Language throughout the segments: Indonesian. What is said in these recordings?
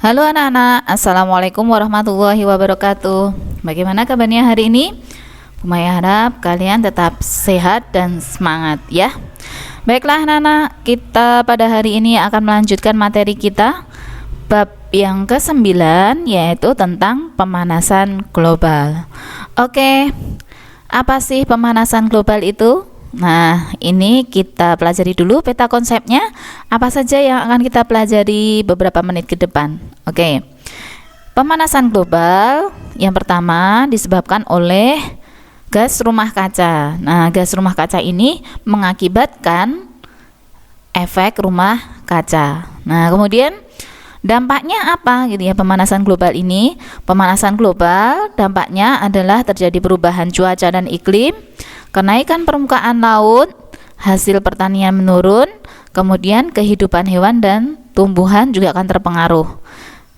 Halo anak-anak, Assalamualaikum warahmatullahi wabarakatuh. Bagaimana kabarnya hari ini? Bu Maya harap kalian tetap sehat dan semangat ya. Baiklah anak-anak, kita pada hari ini akan melanjutkan materi kita bab yang ke-9, yaitu tentang pemanasan global. Oke, apa sih pemanasan global itu? Nah, ini kita pelajari dulu peta konsepnya. Apa saja yang akan kita pelajari beberapa menit ke depan. Oke. Pemanasan global yang pertama disebabkan oleh gas rumah kaca. Nah, gas rumah kaca ini mengakibatkan efek rumah kaca. Nah, kemudian dampaknya apa gitu ya pemanasan global ini? Pemanasan global dampaknya adalah terjadi perubahan cuaca dan iklim, kenaikan permukaan laut, hasil pertanian menurun, kemudian kehidupan hewan dan tumbuhan juga akan terpengaruh.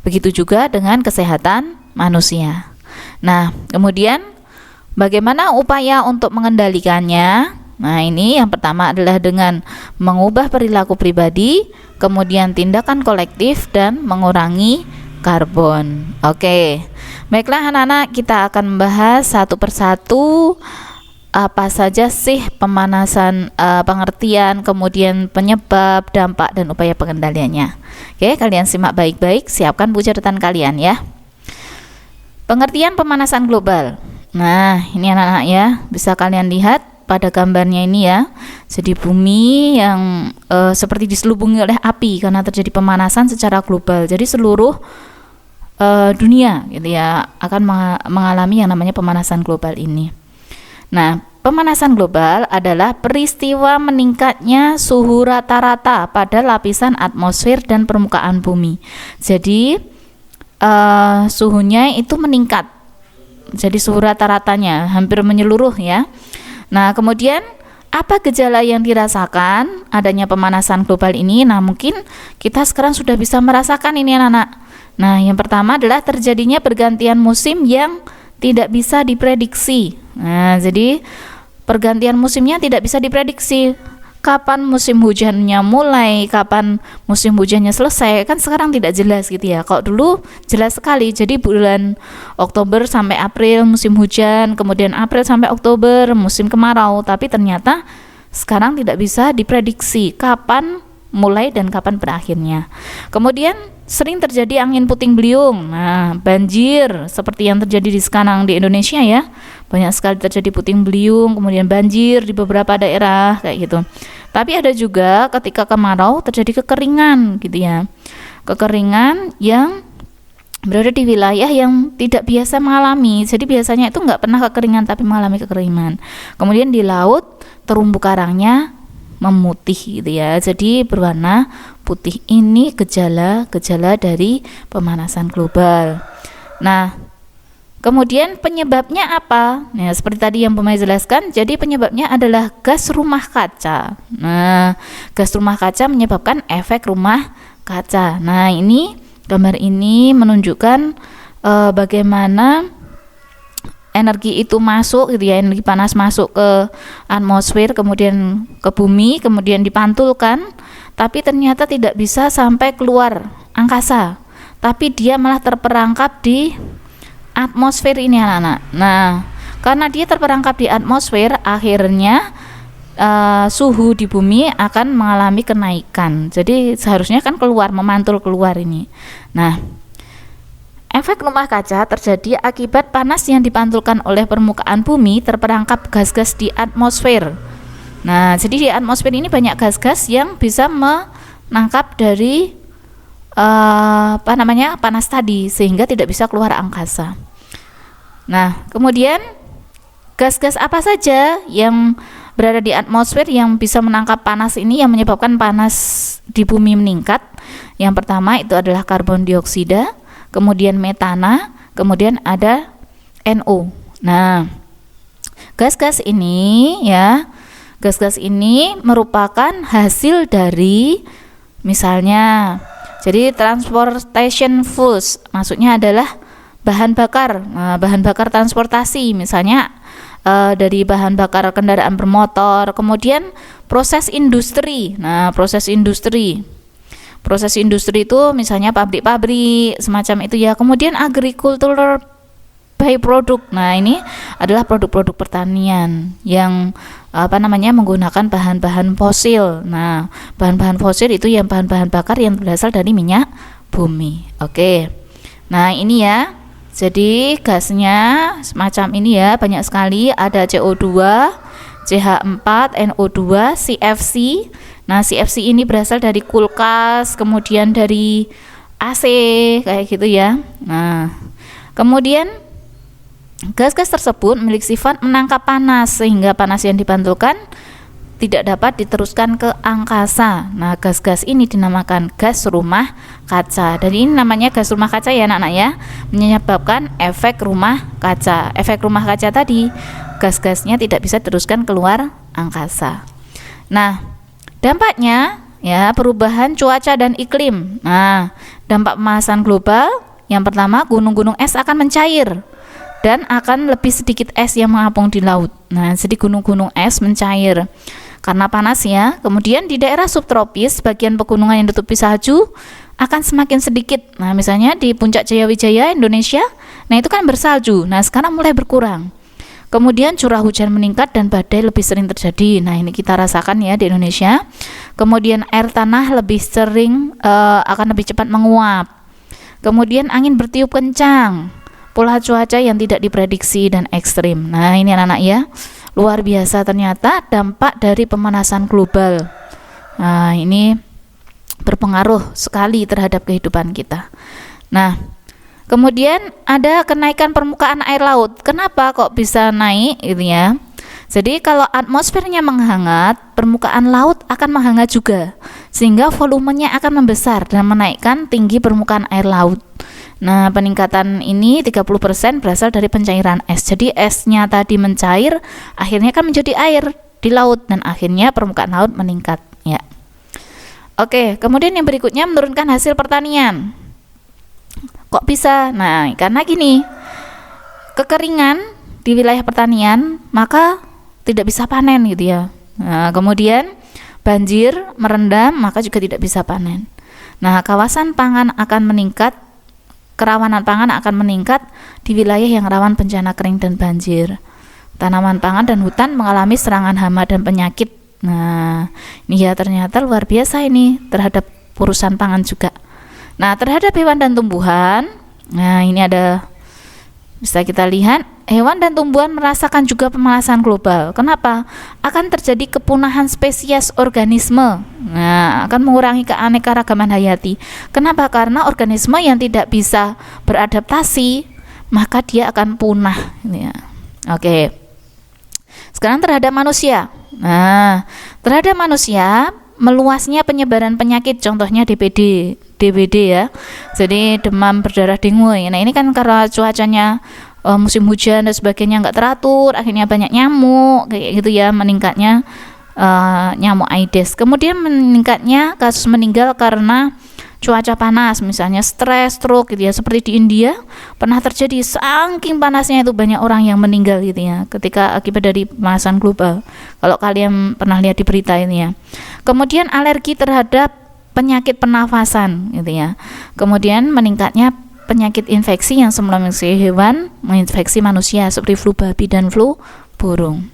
Begitu juga dengan kesehatan manusia. Nah, kemudian bagaimana upaya untuk mengendalikannya? Nah, ini yang pertama adalah dengan mengubah perilaku pribadi, kemudian tindakan kolektif dan mengurangi karbon. Oke. Baiklah anak-anak, kita akan membahas satu persatu apa saja sih pemanasan, pengertian, kemudian penyebab, dampak, dan upaya pengendaliannya. Oke, kalian simak baik-baik, siapkan buku catatan kalian ya. Pengertian pemanasan global. Nah, ini anak-anak ya, bisa kalian lihat pada gambarnya ini ya. Jadi bumi yang seperti diselubungi oleh api karena terjadi pemanasan secara global. Jadi seluruh dunia gitu ya akan mengalami yang namanya pemanasan global ini. Nah, pemanasan global adalah peristiwa meningkatnya suhu rata-rata pada lapisan atmosfer dan permukaan bumi. Jadi suhunya itu meningkat. Jadi suhu rata-ratanya hampir menyeluruh ya. Nah, kemudian apa gejala yang dirasakan adanya pemanasan global ini? Nah, mungkin kita sekarang sudah bisa merasakan ini anak-anak. Nah, yang pertama adalah terjadinya pergantian musim yang tidak bisa diprediksi. Nah, jadi pergantian musimnya tidak bisa diprediksi. Kapan musim hujannya mulai, kapan musim hujannya selesai, kan sekarang tidak jelas gitu ya. Kalau dulu jelas sekali. Jadi bulan Oktober sampai April musim hujan, kemudian April sampai Oktober musim kemarau. Tapi ternyata sekarang tidak bisa diprediksi kapan mulai dan kapan berakhirnya. Kemudian sering terjadi angin puting beliung. Nah, banjir seperti yang terjadi di sekarang di Indonesia ya. Banyak sekali terjadi puting beliung, kemudian banjir di beberapa daerah kayak gitu. Tapi ada juga ketika kemarau terjadi kekeringan gitu ya. Kekeringan yang berada di wilayah yang tidak biasa mengalami. Jadi biasanya itu nggak pernah kekeringan tapi mengalami kekeringan. Kemudian di laut terumbu karangnya memutih gitu ya. Jadi berwarna putih. Ini gejala-gejala dari pemanasan global. Nah, kemudian penyebabnya apa? Nah, seperti tadi yang Pemai jelaskan, jadi penyebabnya adalah gas rumah kaca. Nah, gas rumah kaca menyebabkan efek rumah kaca. Nah, ini gambar ini menunjukkan bagaimana energi itu masuk gitu ya, energi panas masuk ke atmosfer, kemudian ke bumi, kemudian dipantulkan, tapi ternyata tidak bisa sampai keluar angkasa, tapi dia malah terperangkap di atmosfer ini anak-anak. Nah, karena dia terperangkap di atmosfer, akhirnya suhu di bumi akan mengalami kenaikan. Jadi seharusnya kan keluar, memantul keluar ini. Nah, efek rumah kaca terjadi akibat panas yang dipantulkan oleh permukaan bumi terperangkap gas-gas di atmosfer. Nah, jadi di atmosfer ini banyak gas-gas yang bisa menangkap dari panas tadi sehingga tidak bisa keluar angkasa. Nah, kemudian gas-gas apa saja yang berada di atmosfer yang bisa menangkap panas ini yang menyebabkan panas di bumi meningkat? Yang pertama itu adalah karbon dioksida, kemudian metana, kemudian ada NO. Nah, gas-gas ini ya, gas-gas ini merupakan hasil dari misalnya, jadi transportation fuels, maksudnya adalah bahan bakar, bahan bakar transportasi, misalnya dari bahan bakar kendaraan bermotor, kemudian proses industri. Nah, proses industri Proses industri itu misalnya pabrik-pabrik semacam itu ya. Kemudian agricultural byproduct. Nah, ini adalah produk-produk pertanian yang menggunakan bahan-bahan fosil. Nah, bahan-bahan fosil itu yang bahan-bahan bakar yang berasal dari minyak bumi. Oke. Nah, ini ya. Jadi gasnya semacam ini ya, banyak sekali, ada CO2, CH4, NO2, CFC. Nah, CFC ini berasal dari kulkas, kemudian dari AC kayak gitu ya. Nah, kemudian gas-gas tersebut memiliki sifat menangkap panas sehingga panas yang dipantulkan tidak dapat diteruskan ke angkasa. Nah, gas-gas ini dinamakan gas rumah kaca. Dan ini namanya gas rumah kaca ya anak-anak ya, menyebabkan efek rumah kaca. Efek rumah kaca tadi, gas-gasnya tidak bisa diteruskan keluar angkasa. Nah, dampaknya ya perubahan cuaca dan iklim. Nah, dampak pemanasan global yang pertama, gunung-gunung es akan mencair dan akan lebih sedikit es yang mengapung di laut. Nah, jadi gunung-gunung es mencair karena panas ya. Kemudian di daerah subtropis, bagian pegunungan yang ditutupi salju akan semakin sedikit. Nah, misalnya di puncak Jayawijaya Indonesia, nah itu kan bersalju. Nah, sekarang mulai berkurang. Kemudian curah hujan meningkat dan badai lebih sering terjadi. Nah, ini kita rasakan ya di Indonesia. Kemudian air tanah lebih sering akan lebih cepat menguap. Kemudian angin bertiup kencang. Pola cuaca yang tidak diprediksi dan ekstrim. Nah, ini anak-anak ya. Luar biasa ternyata dampak dari pemanasan global. Nah, ini berpengaruh sekali terhadap kehidupan kita. Nah, kemudian ada kenaikan permukaan air laut. Kenapa kok bisa naik gitu ya? Jadi kalau atmosfernya menghangat, permukaan laut akan menghangat juga, sehingga volumenya akan membesar dan menaikkan tinggi permukaan air laut. Nah, peningkatan ini 30% berasal dari pencairan es. Jadi esnya tadi mencair, akhirnya kan menjadi air di laut dan akhirnya permukaan laut meningkat ya. Oke, kemudian yang berikutnya menurunkan hasil pertanian. Kok bisa? Nah, karena gini, kekeringan di wilayah pertanian maka tidak bisa panen gitu ya. Nah, kemudian banjir merendam maka juga tidak bisa panen. Nah, kawasan pangan akan meningkat, kerawanan pangan akan meningkat di wilayah yang rawan bencana kering dan banjir. Tanaman pangan dan hutan mengalami serangan hama dan penyakit. Nah, ini ya ternyata luar biasa ini terhadap urusan pangan juga. Nah, terhadap hewan dan tumbuhan, nah ini ada, bisa kita lihat, hewan dan tumbuhan merasakan juga pemanasan global. Kenapa? Akan terjadi kepunahan spesies organisme. Nah, akan mengurangi keanekaragaman hayati. Kenapa? Karena organisme yang tidak bisa beradaptasi, maka dia akan punah. Ya. Oke. Sekarang terhadap manusia. Nah, terhadap manusia, meluasnya penyebaran penyakit, contohnya DBD ya. Jadi demam berdarah dengue. Nah, ini kan karena cuacanya musim hujan dan sebagainya nggak teratur, akhirnya banyak nyamuk kayak gitu ya, meningkatnya nyamuk Aedes. Kemudian meningkatnya kasus meninggal karena cuaca panas, misalnya stres, stroke gitu ya, seperti di India pernah terjadi, saking panasnya itu banyak orang yang meninggal gitu ya, ketika akibat dari pemanasan global. Kalau kalian pernah lihat di berita ini ya. Kemudian alergi terhadap penyakit pernafasan gitu ya. Kemudian meningkatnya penyakit infeksi yang semula menginfeksi hewan menginfeksi manusia seperti flu babi dan flu burung.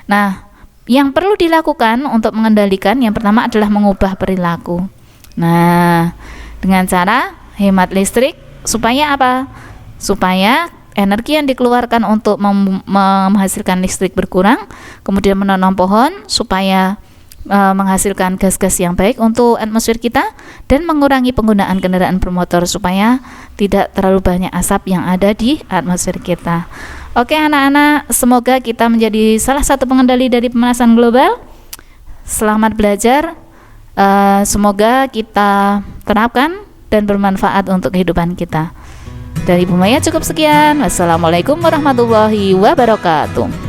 Nah, yang perlu dilakukan untuk mengendalikan yang pertama adalah mengubah perilaku. Nah, dengan cara hemat listrik supaya apa? Supaya energi yang dikeluarkan untuk menghasilkan listrik berkurang, kemudian menanam pohon supaya menghasilkan gas-gas yang baik untuk atmosfer kita, dan mengurangi penggunaan kendaraan bermotor supaya tidak terlalu banyak asap yang ada di atmosfer kita. Oke anak-anak, semoga kita menjadi salah satu pengendali dari pemanasan global. Selamat belajar. Semoga kita terapkan dan bermanfaat untuk kehidupan kita. Dari Ibu Maya cukup sekian. Wassalamualaikum warahmatullahi wabarakatuh.